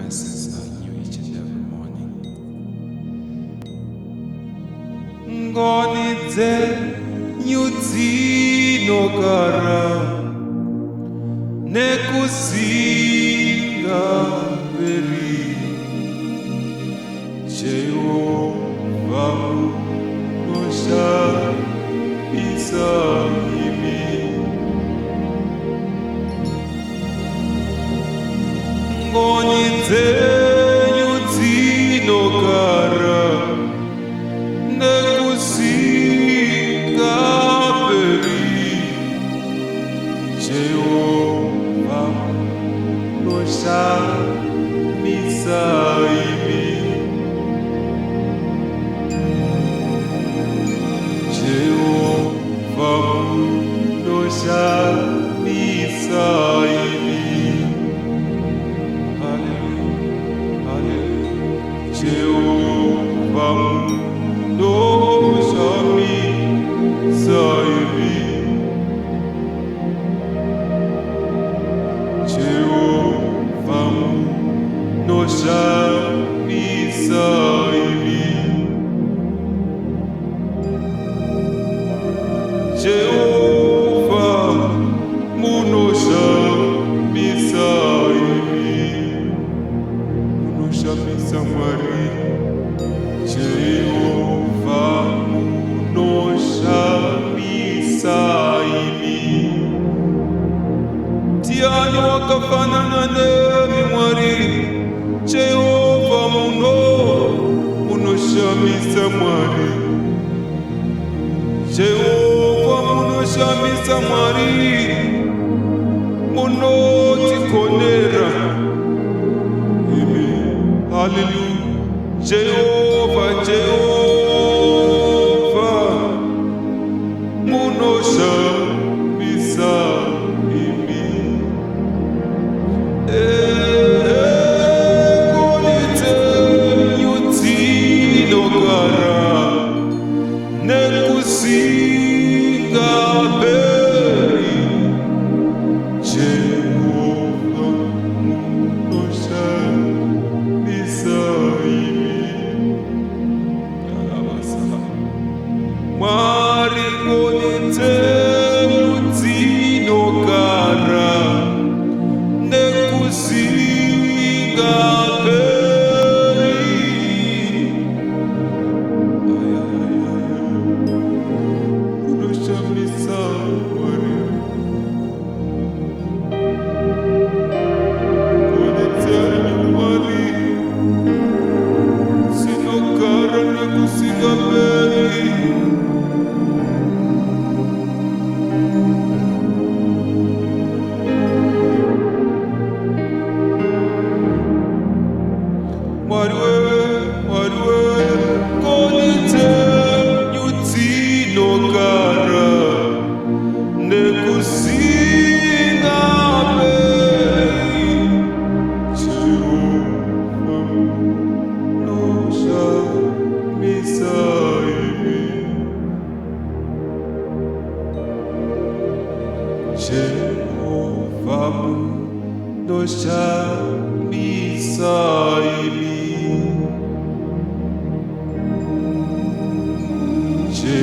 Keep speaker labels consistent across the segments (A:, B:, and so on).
A: mercies are new each and every morning. Ngonidze nyudzinogara nekusinga peri. Jehovha unoshamisa imi. Ngonidze nyudzinogara nekusinga peri. Jehovha unoshamisa imi. Jehovha unoshamisa imi. Hallelujah, hallelujah. Jehovha unoshamisa imi. Jehovha unoshamisa imi. Jehovha unoshamisa imi. Unoshamisa Mwari. Jehovha unoshamisa imi. Tiani wakafanana nami Mwari. Jehovha unoshamisa Mwari. Jehovha unoshamisa Mwari. Munotikonera imi. Hallelujah. Jehovha, Jehovha unoshamisa imi. Ngonidze nyudzinogara nekusinga peri. Jehovha unoshamisa imi. Mwari ngonidze nyudzinogara nekusinga peri. Unoshamisa Mwari. Ngonidze Mwari sinogara nekusinga peri. Mwari we, ngonidze nyudzinogara nekusinga peri. Jehovha unoshamisa imi. Jehovha unoshamisa imi.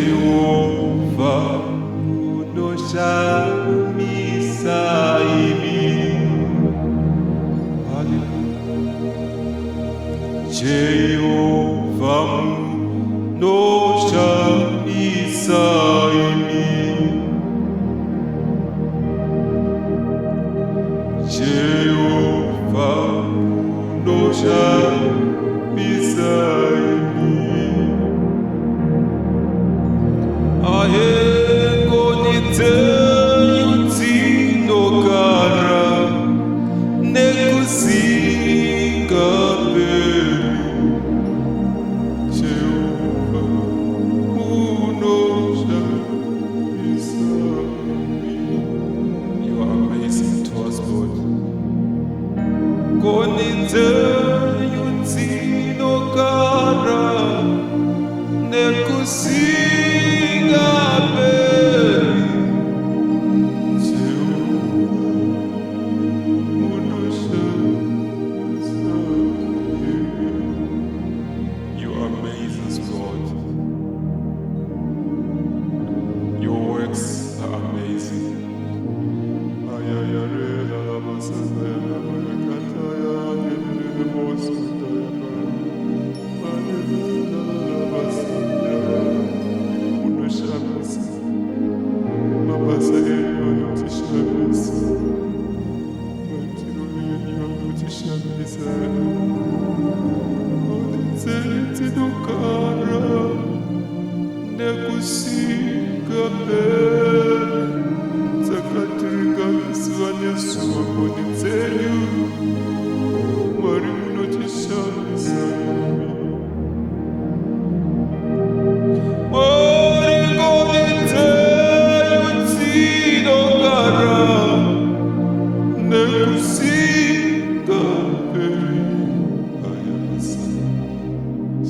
A: Jehovha unoshamisa imi. Hallelujah. Jehovha unoshamisa imi. Jehovha unoshamisa imi. Ngonidze nyudzinogara nekusinga peri. Jehovha unoshamisa imi. You are amazing to us, Lord. Ngonidze nyudzinogara nekusinga peri. Jehovha unoshamisa shamisa onitsenzi nokara nekusika pe tsakatirika nesivanesuwa onitsenyu Mwari munotishamisa Mwari ngonitsenyu tsinogara nekusika pe ayamasa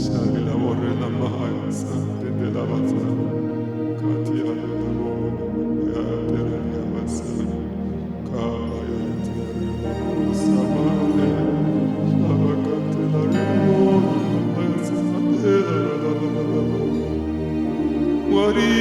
A: shalila morela mahansa dedela bata katia dedela yatera yamasa kama yatera samale shabakatela rimo ayasamatela Mwari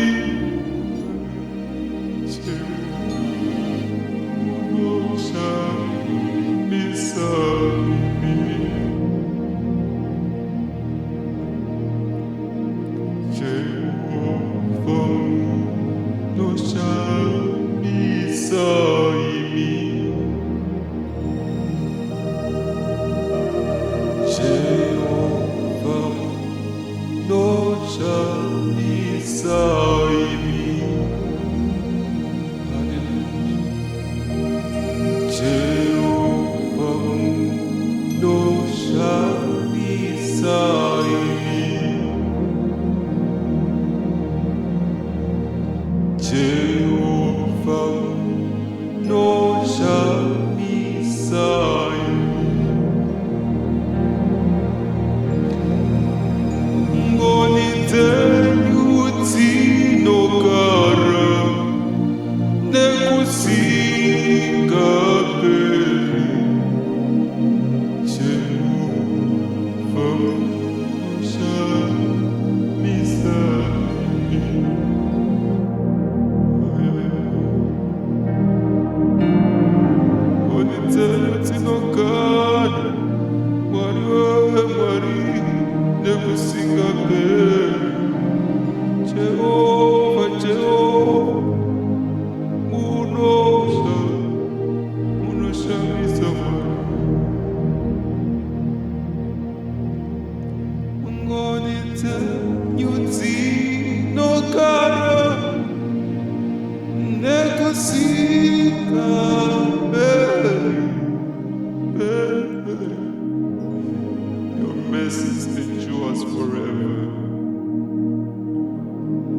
A: Your mercies endures forever.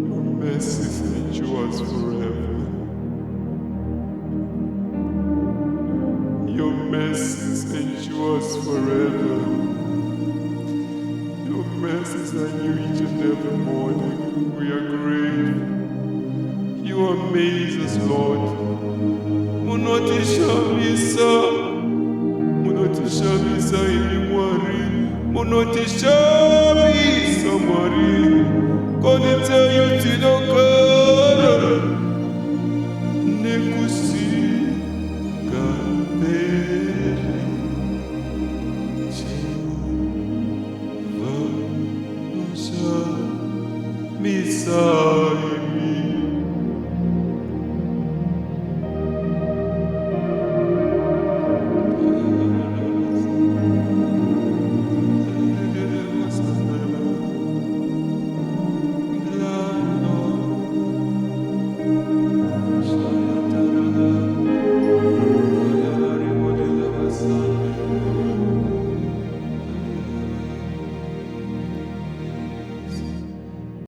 A: Your mercies endures forever. Your mercies endures forever. Your mercies are new each and every morning. We are grateful. You amaze us, Lord. Munotishamisa Mwari. Munotishamisa Mwari.